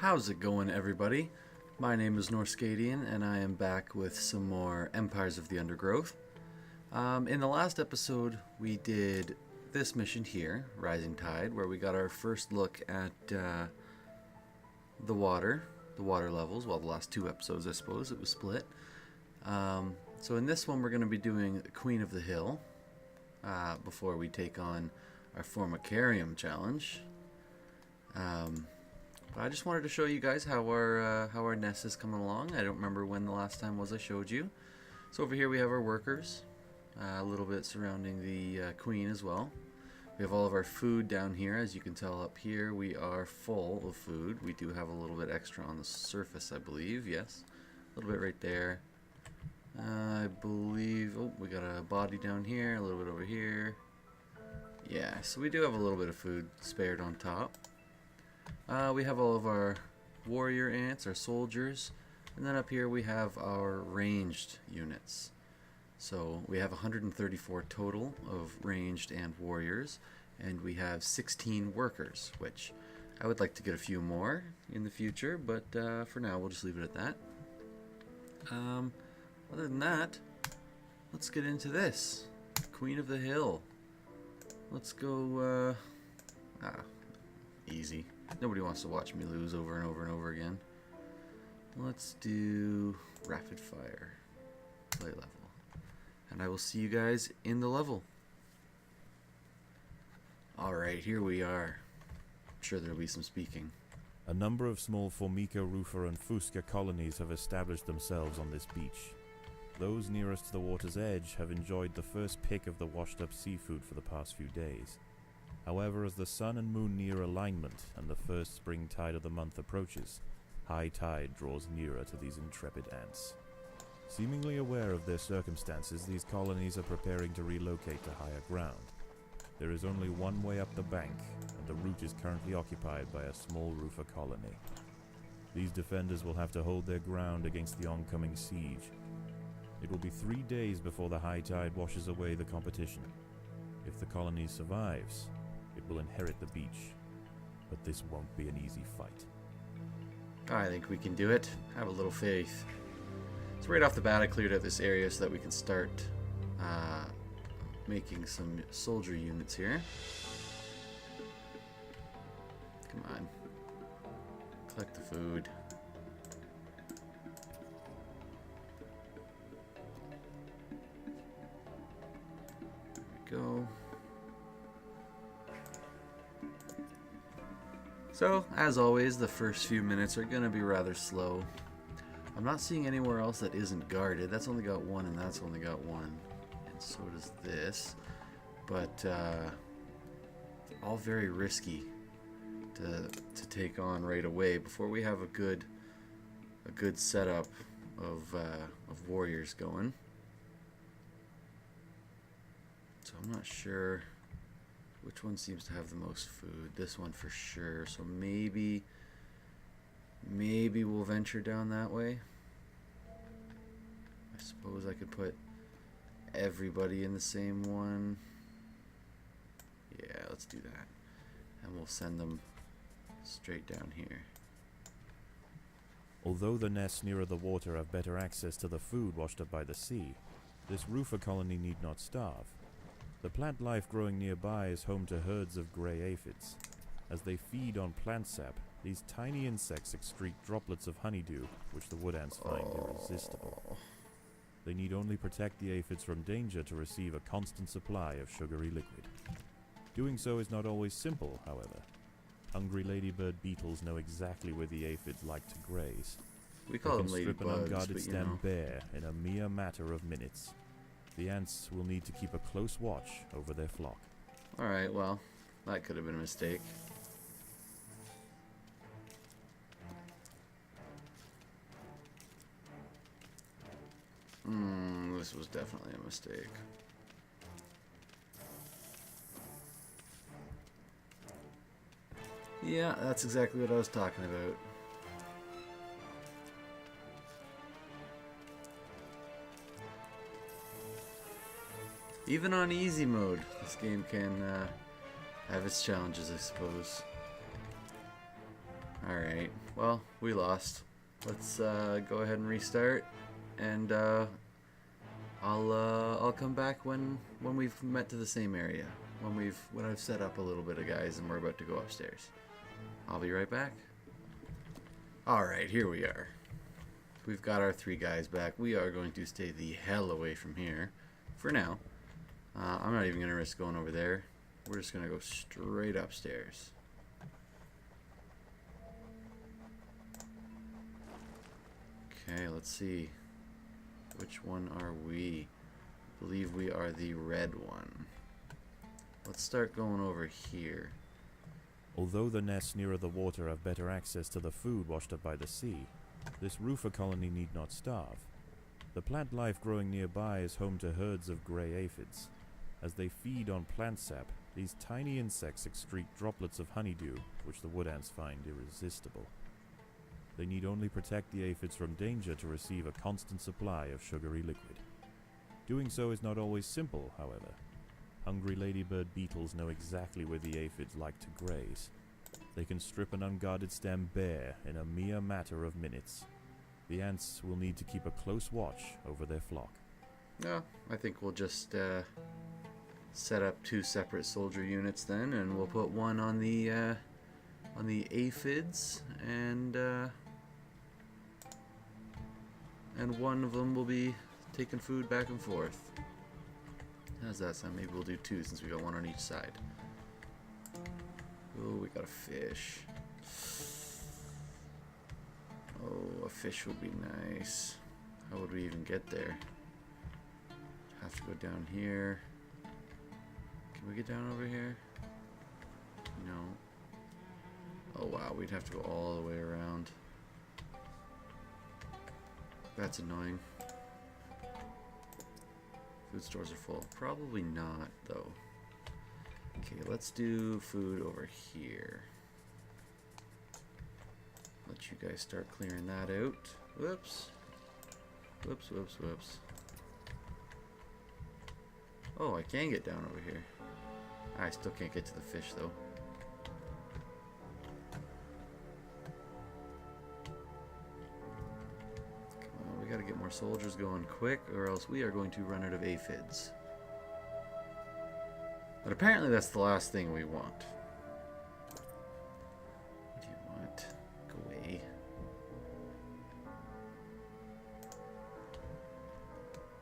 How's it going, everybody? My name is Norskadian, and I am back with some more Empires of the Undergrowth. In the last episode, we did this mission here, Rising Tide, where we got our first look at the water levels. Well, the last two episodes, I suppose, it was split. So in this one, we're going to be doing Queen of the Hill before we take on our Formicarium challenge. I just wanted to show you guys how our nest is coming along. I don't remember when the last time was I showed you. So over here we have our workers, a little bit surrounding the queen as well. We have all of our food down here. As you can tell up here, we are full of food. We do have a little bit extra on the surface, I believe. Yes, a little bit right there. I believe, oh, we got a body down here, a little bit over here. Yeah, so we do have a little bit of food spared on top. We have all of our warrior ants, our soldiers, and then up here we have our ranged units. So we have 134 total of ranged and warriors, and we have 16 workers, which I would like to get a few more in the future, but for now we'll just leave it at that. Other than that, let's get into this. Queen of the Hill. Let's go, easy. Nobody wants to watch me lose over and over and over again. Let's do rapid fire. Play level. And I will see you guys in the level. Alright, here we are. I'm sure there'll be some speaking. A number of small Formica, Rufa, and Fusca colonies have established themselves on this beach. Those nearest to the water's edge have enjoyed the first pick of the washed-up seafood for the past few days. However, as the sun and moon near alignment and the first spring tide of the month approaches, high tide draws nearer to these intrepid ants. Seemingly aware of their circumstances, these colonies are preparing to relocate to higher ground. There is only one way up the bank, and the route is currently occupied by a small Rufa colony. These defenders will have to hold their ground against the oncoming siege. It will be 3 days before the high tide washes away the competition. If the colony survives, it will inherit the beach, but this won't be an easy fight. I think we can do it. Have a little faith. So right off the bat I cleared out this area so that we can start making some soldier units here. Come on. Collect the food. There we go. So, as always, the first few minutes are going to be rather slow. I'm not seeing anywhere else that isn't guarded. That's only got one, and that's only got one. And so does this. But, all very risky to take on right away before we have a good setup of warriors going. So I'm not sure which one seems to have the most food. This one for sure. So maybe we'll venture down that way. I suppose I could put everybody in the same one. Yeah, let's do that. And we'll send them straight down here. Although the nests nearer the water have better access to the food washed up by the sea, this Rufa colony need not starve. The plant life growing nearby is home to herds of grey aphids. As they feed on plant sap, these tiny insects excrete droplets of honeydew, which the wood ants find irresistible. They need only protect the aphids from danger to receive a constant supply of sugary liquid. Doing so is not always simple, however. Hungry ladybird beetles know exactly where the aphids like to graze. We call them They can strip an ladybugs, unguarded but you stem know. bare in a mere matter of minutes. The ants will need to keep a close watch over their flock. Alright, well, that could have been a mistake. This was definitely a mistake. Yeah, that's exactly what I was talking about. Even on easy mode, this game can have its challenges, I suppose. Alright. Alright, well, we lost. Let's go ahead and restart, and I'll come back when we've met to the same area. When I've set up a little bit of guys and we're about to go upstairs. I'll be right back. Alright, here we are. We've got our 3 guys back. We are going to stay the hell away from here for now. I'm not even going to risk going over there. We're just going to go straight upstairs. Okay, let's see. Which one are we? I believe we are the red one. Let's start going over here. Although the nests nearer the water have better access to the food washed up by the sea, this roofer colony need not starve. The plant life growing nearby is home to herds of grey aphids. As they feed on plant sap, these tiny insects excrete droplets of honeydew, which the wood ants find irresistible. They need only protect the aphids from danger to receive a constant supply of sugary liquid. Doing so is not always simple, however. Hungry ladybird beetles know exactly where the aphids like to graze. They can strip an unguarded stem bare in a mere matter of minutes. The ants will need to keep a close watch over their flock. No, I think we'll just set up 2 separate soldier units then, and we'll put one on the aphids, and one of them will be taking food back and forth. How's that sound? Maybe we'll do 2 since we got 1 on each side. Oh, we got a fish. Oh, a fish would be nice. How would we even get there? Have to go down here. Can we get down over here? No. Oh wow, we'd have to go all the way around. That's annoying. Food stores are full. Probably not, though. Okay, let's do food over here. Let you guys start clearing that out. Whoops. Whoops, whoops, whoops. Oh, I can get down over here. I still can't get to the fish, though. Come on, we gotta get more soldiers going quick, or else we are going to run out of aphids. But apparently that's the last thing we want. What do you want? Go away.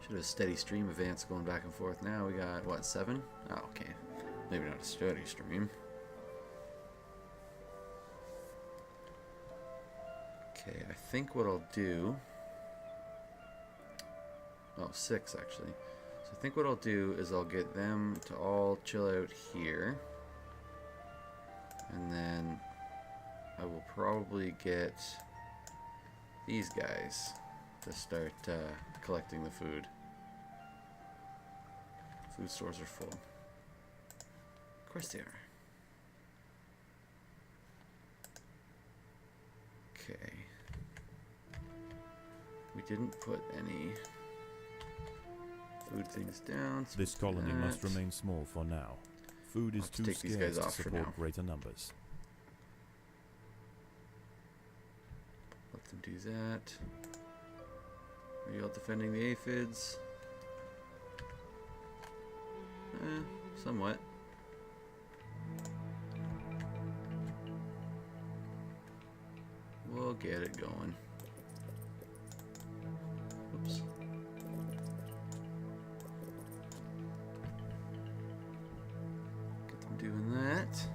Should have a steady stream of ants going back and forth. Now we got, what, 7? Oh, okay. Maybe not a steady stream. Okay, I think what I'll do... Oh, 6 actually. So I think what I'll do is I'll get them to all chill out here. And then I will probably get these guys to start collecting the food. Food stores are full. Of course they are. Okay. We didn't put any food things down. So This colony must remain small for now. Food is too scarce to support greater numbers. Let them do that. Are you all defending the aphids? Somewhat. We'll get it going. Oops. Get them doing that.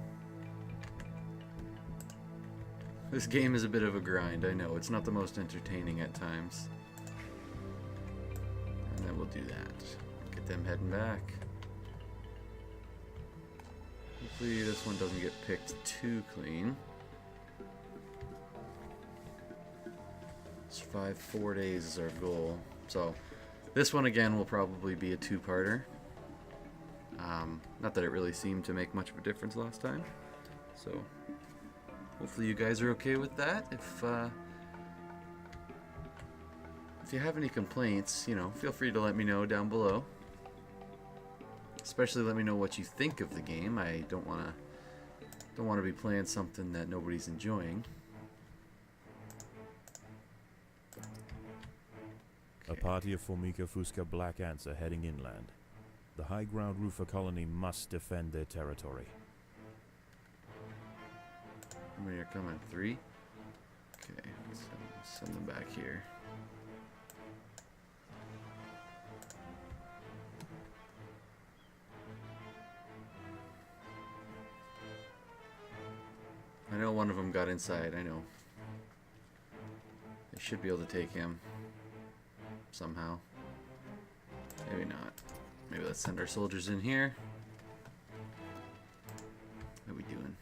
This game is a bit of a grind, I know. It's not the most entertaining at times. And then we'll do that. Get them heading back. Hopefully this one doesn't get picked too clean. Survive 4 days is our goal. So this one again will probably be a 2-parter. Not that it really seemed to make much of a difference last time. So hopefully you guys are okay with that. If you have any complaints, you know, feel free to let me know down below. Especially let me know what you think of the game. I don't want to be playing something that nobody's enjoying. A party of Formica fusca black ants are heading inland. The high ground roofer colony must defend their territory. How many are coming? 3? Okay, send them back here. I know one of them got inside, I know. They should be able to take him. Somehow. Maybe not. Maybe let's send our soldiers in here. What are we doing?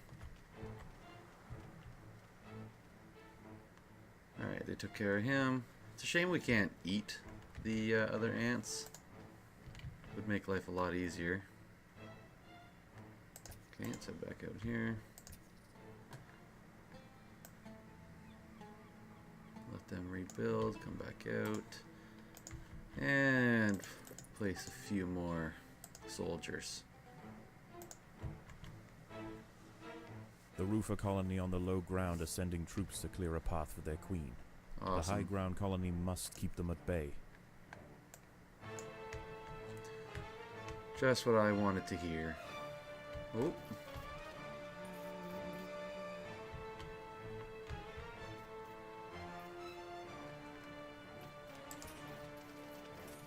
Alright, they took care of him. It's a shame we can't eat the other ants. Would make life a lot easier. Okay, let's head back out here. Let them rebuild, come back out. And place a few more soldiers. The roofer colony on the low ground are sending troops to clear a path for their queen. Awesome. The high ground colony must keep them at bay. Just what I wanted to hear. Oh.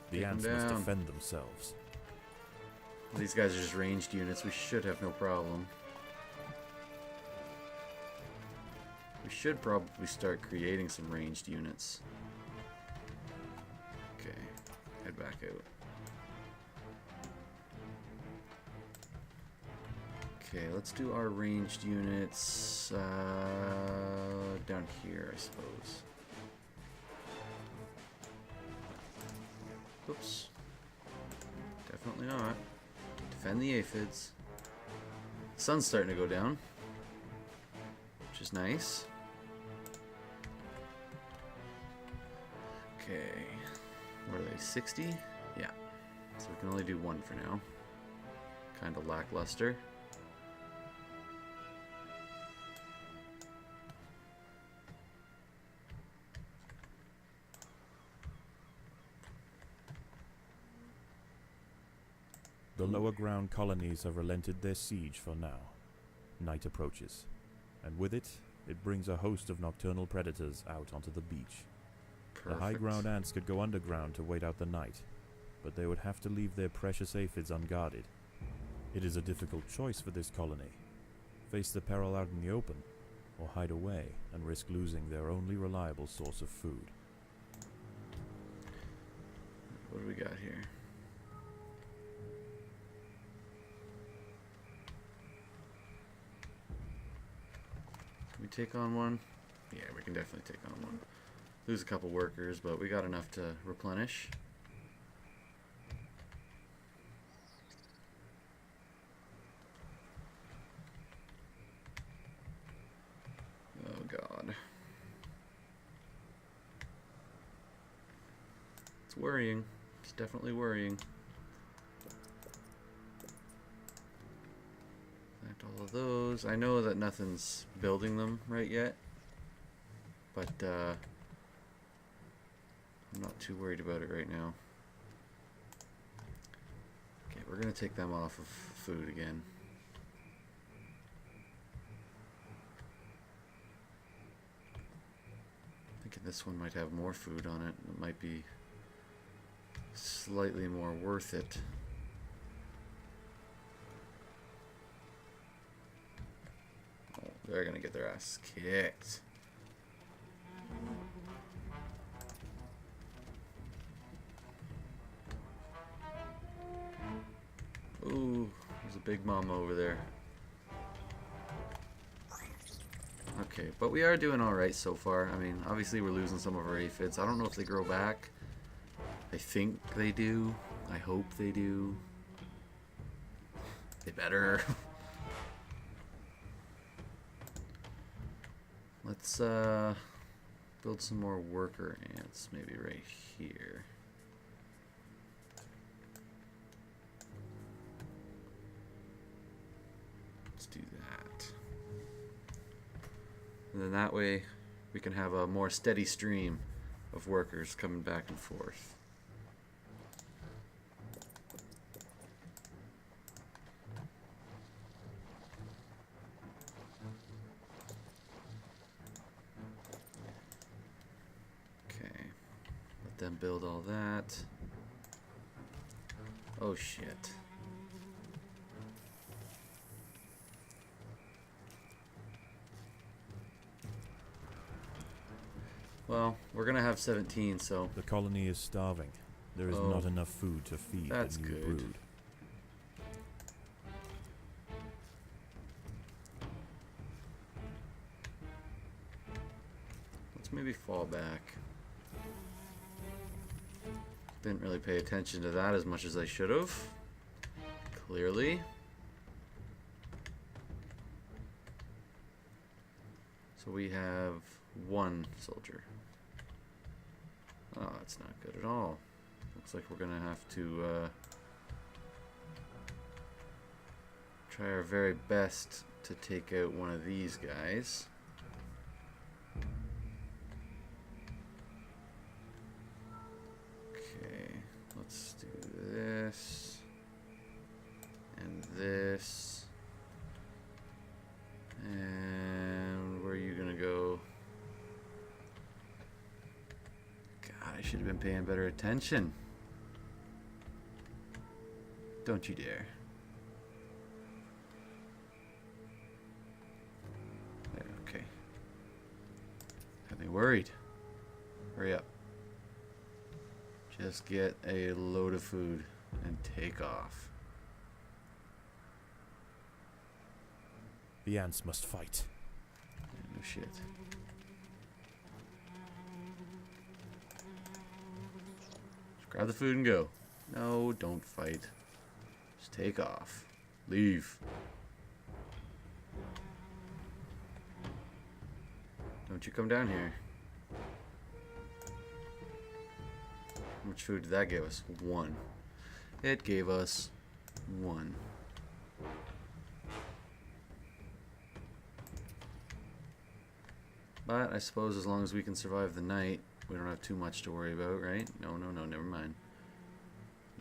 The Take ants them must down. defend themselves. These guys are just ranged units. We should have no problem. We should probably start creating some ranged units. Okay, head back out. Okay, let's do our ranged units down here, I suppose. Oops. Definitely not. Defend the aphids. The sun's starting to go down, which is nice. Okay. What are they, 60? Yeah. So we can only do one for now. Kind of lackluster. The lower ground colonies have relented their siege for now. Night approaches, and with it, it brings a host of nocturnal predators out onto the beach. Perfect. The high ground ants could go underground to wait out the night, but they would have to leave their precious aphids unguarded. It is a difficult choice for this colony. Face the peril out in the open, or hide away and risk losing their only reliable source of food. What do we got here? Can we take on one? Yeah, we can definitely take on one. Lose a couple workers, but we got enough to replenish. Oh god. It's worrying. It's definitely worrying. Collect all of those. I know that nothing's building them right yet, but I'm not too worried about it right now. Okay, we're gonna take them off of food again. Thinking this one might have more food on it. It might be slightly more worth it. Oh, they're gonna get their ass kicked. Ooh, there's a big mama over there. Okay, but we are doing alright so far. I mean, obviously we're losing some of our aphids. I don't know if they grow back. I think they do. I hope they do. They better. Let's build some more worker ants, maybe right here. Let's do that. And then that way we can have a more steady stream of workers coming back and forth. Okay, let them build all that. Oh shit. Well, we're gonna have 17, so The colony is starving. There is Oh, not enough food to feed that's the new good. brood. let's maybe fall back. Didn't really pay attention to that as much as I should have. Clearly. So we have one soldier. Oh, that's not good at all. Looks like we're gonna have to try our very best to take out one of these guys. Okay, let's do this and this. And where are you gonna go? God, I should have been paying better attention. Don't you dare. There, okay. Had me worried. Hurry up. Just get a load of food and take off. The ants must fight. No shit. Just grab the food and go. No, don't fight. Just take off. Leave. Don't you come down here. How much food did that give us? 1. It gave us 1. But I suppose as long as we can survive the night, we don't have too much to worry about, right? No, no, no, never mind.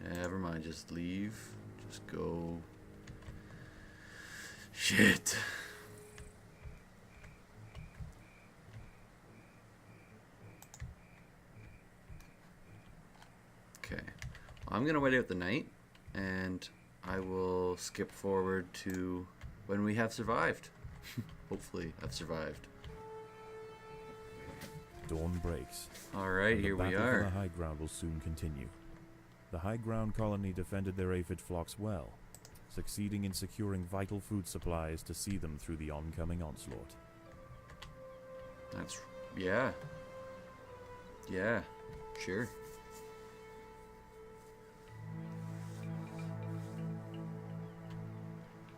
Never mind, just leave. Just go. Shit. Okay. Well, I'm going to wait out the night, and I will skip forward to when we have survived. Hopefully, I've survived. Dawn breaks. Alright, and here the we battle for are. the high ground will soon continue. The high ground colony defended their aphid flocks well, succeeding in securing vital food supplies to see them through the oncoming onslaught. That's... yeah. Yeah, sure.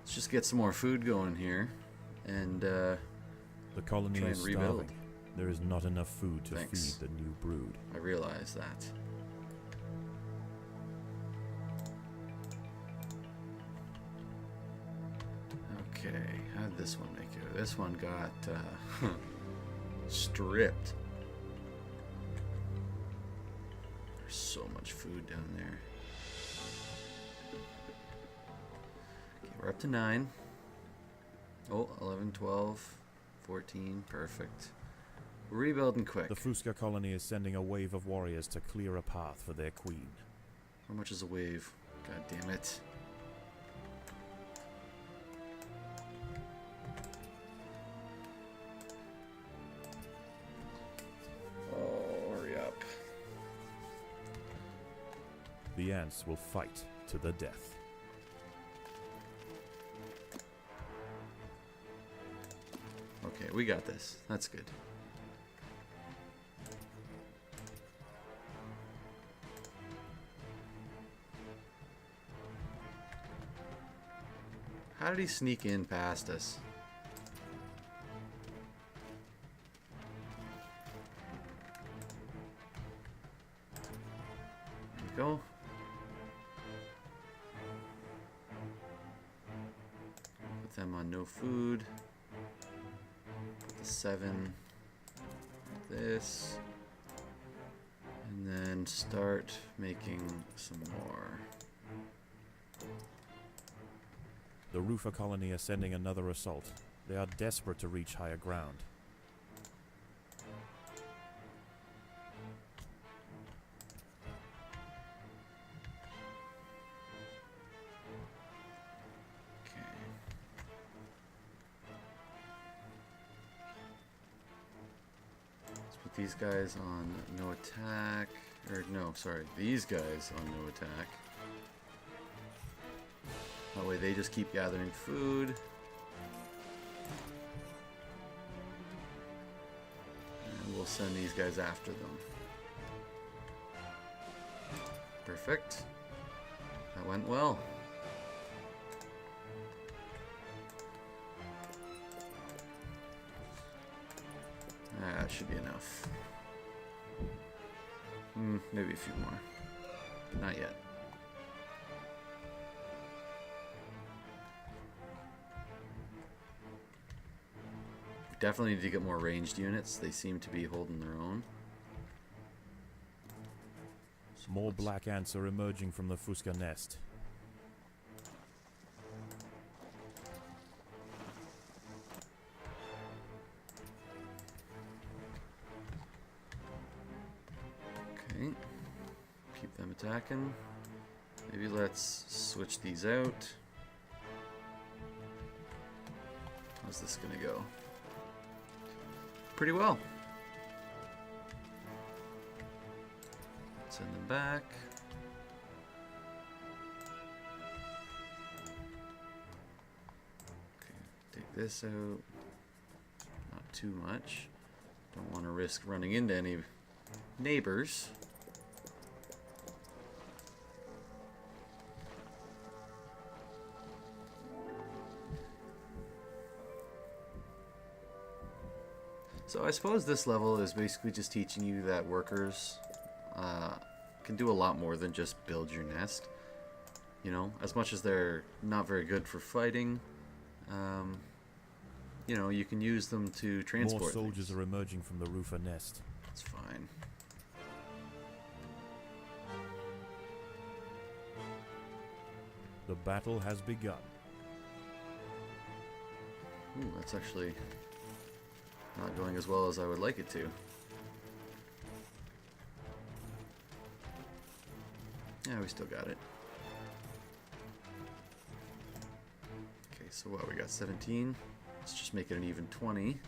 Let's just get some more food going here, and The colony try is and rebuild. starving. There is not enough food to Thanks. feed the new brood. I realize that. Okay, how did this one make it? This one got stripped. There's so much food down there. Okay, we're up to 9. Oh, 11, 12, 14, perfect. We're rebuilding quick. The Fusca colony is sending a wave of warriors to clear a path for their queen. How much is a wave? God damn it. Oh, hurry up. The ants will fight to the death. Okay, we got this. That's good. How did he sneak in past us? There we go. Put them on no food. Put the 7. This. and start making some more. The roofer colony are sending another assault. They are desperate to reach higher ground. Okay. Let's put these guys on no attack. Or no, sorry, these guys on no attack. That way they just keep gathering food. And we'll send these guys after them. Perfect. That went well. That should be enough. Maybe a few more. Not yet. Definitely need to get more ranged units. They seem to be holding their own. So More black ants are emerging from the Fusca nest. Okay. Keep them attacking. Maybe let's switch these out. How's this gonna go? Pretty well. Send them back. Okay, take this out. Not too much. Don't want to risk running into any neighbors. So I suppose this level is basically just teaching you that workers can do a lot more than just build your nest. You know, as much as they're not very good for fighting, you know, you can use them to transport More soldiers things. are emerging from the roofer nest. It's fine. The battle has begun. Ooh, that's actually not going as well as I would like it to. Yeah, we still got it. Okay, so what, we got 17. Let's just make it an even 20.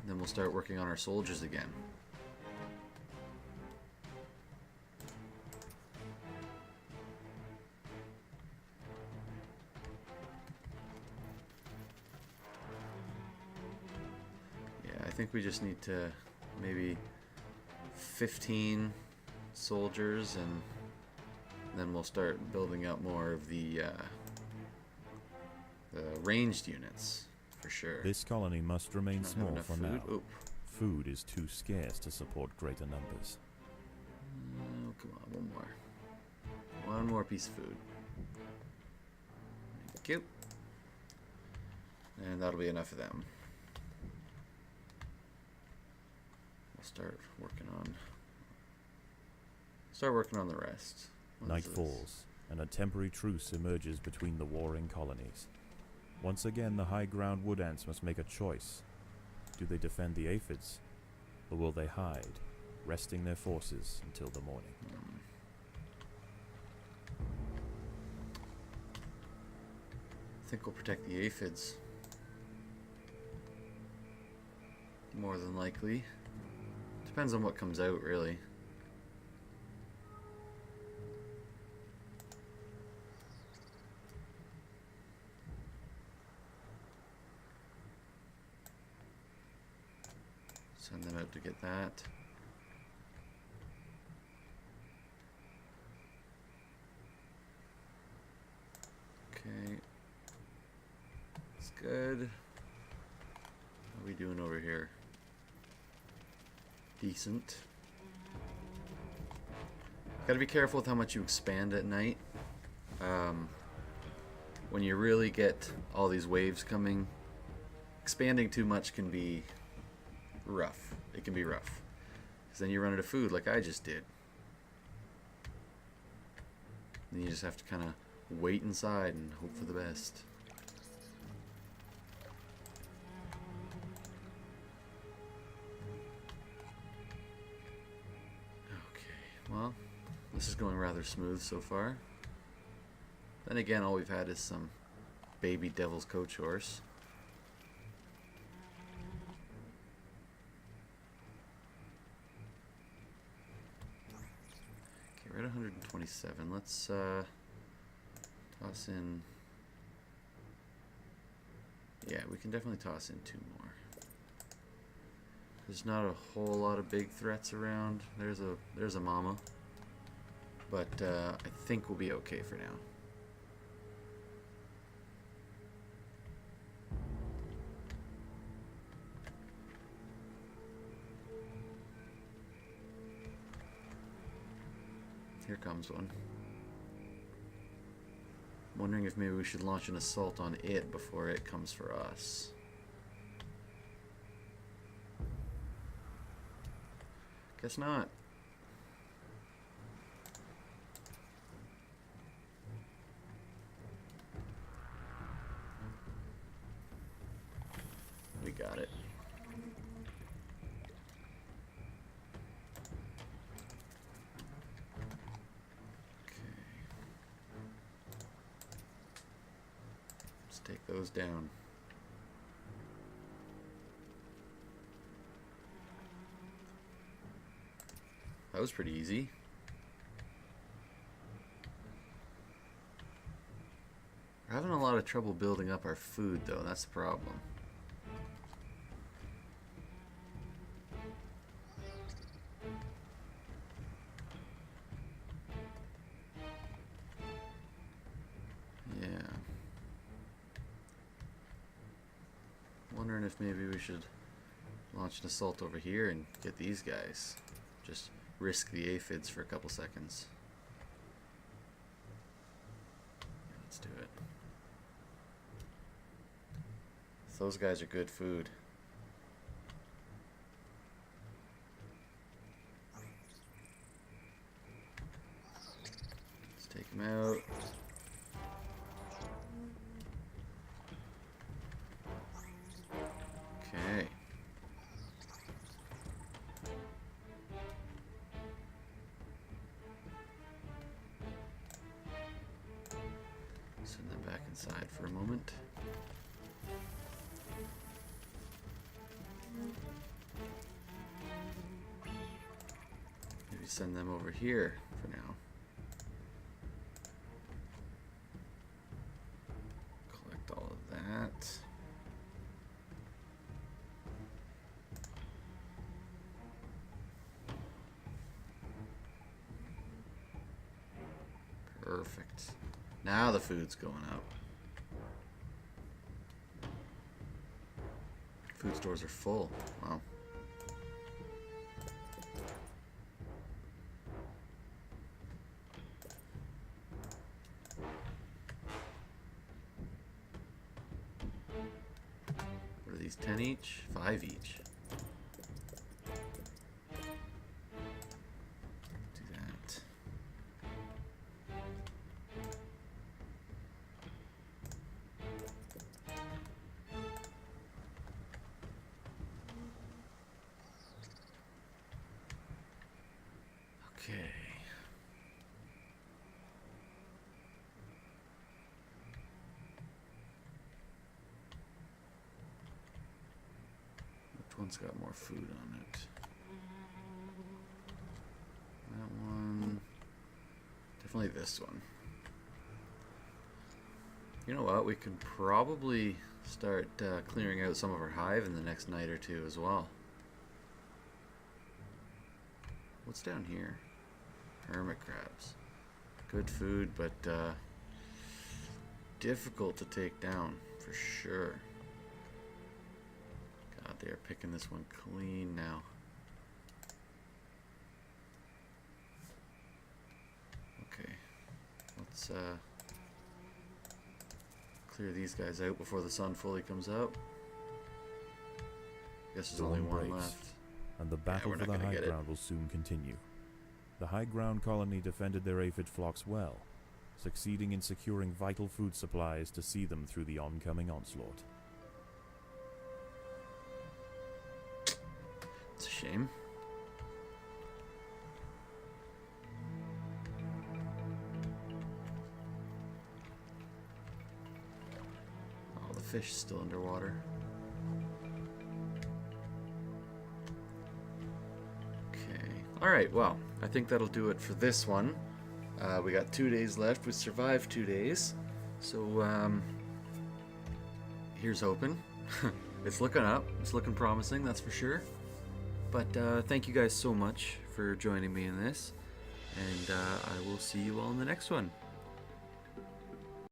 Then we'll start working on our soldiers again. I think we just need to maybe 15 soldiers, and then we'll start building up more of the ranged units for sure. This colony must remain Not have small enough for food. now. Oop. Food is too scarce to support greater numbers. Oh, come on, one more. One more piece of food. Thank you. And that'll be enough of them. Start working on the rest. What Night is this? falls, and a temporary truce emerges between the warring colonies. Once again, the high ground wood ants must make a choice. Do they defend the aphids, or will they hide, resting their forces until the morning? I think we'll protect the aphids. More than likely. Depends on what comes out, really. Send them out to get that. Okay. That's good. What are we doing over here? Decent. Gotta be careful with how much you expand at night. When you really get all these waves coming, expanding too much can be rough. It can be rough. Because then you run out of food like I just did. Then you just have to kind of wait inside and hope for the best. Okay, well, this is going rather smooth so far. Then again, all we've had is some baby devil's coach horse. Okay, we're at 127. Let's toss in... Yeah, we can definitely toss in 2 more. There's not a whole lot of big threats around. There's a mama. But I think we'll be okay for now. Here comes one. I'm wondering if maybe we should launch an assault on it before it comes for us. Guess not. We got it. Take those down. That was pretty easy. We're having a lot of trouble building up our food though, that's the problem. Wondering if maybe we should launch an assault over here and get these guys. Just risk the aphids for a couple seconds. Let's do it. Those guys are good food. Let's take them out. Okay. Send them back inside for a moment. Maybe send them over here for now. Collect all of that. Perfect. Now the food's going up. Food stores are full. Wow. What are these, 10 each? 5 each. Do that. Okay. Which one's got more food on it? That one. Definitely this one. You know what? We can probably start clearing out some of our hive in the next night or two as well. What's down here? Hermit crabs. Good food, but difficult to take down for sure. God, they are picking this one clean now. Okay, let's clear these guys out before the sun fully comes out. Guess there's only one left. and the battle we're for not the gonna high get it. ground will soon continue. The high ground colony defended their aphid flocks well, succeeding in securing vital food supplies to see them through the oncoming onslaught. It's a shame. Oh, the fish is still underwater. Okay. Alright, well, I think that'll do it for this one. We got 2 days left. We survived 2 days. So, here's hoping. It's looking up. It's looking promising, that's for sure. But thank you guys so much for joining me in this. And I will see you all in the next one.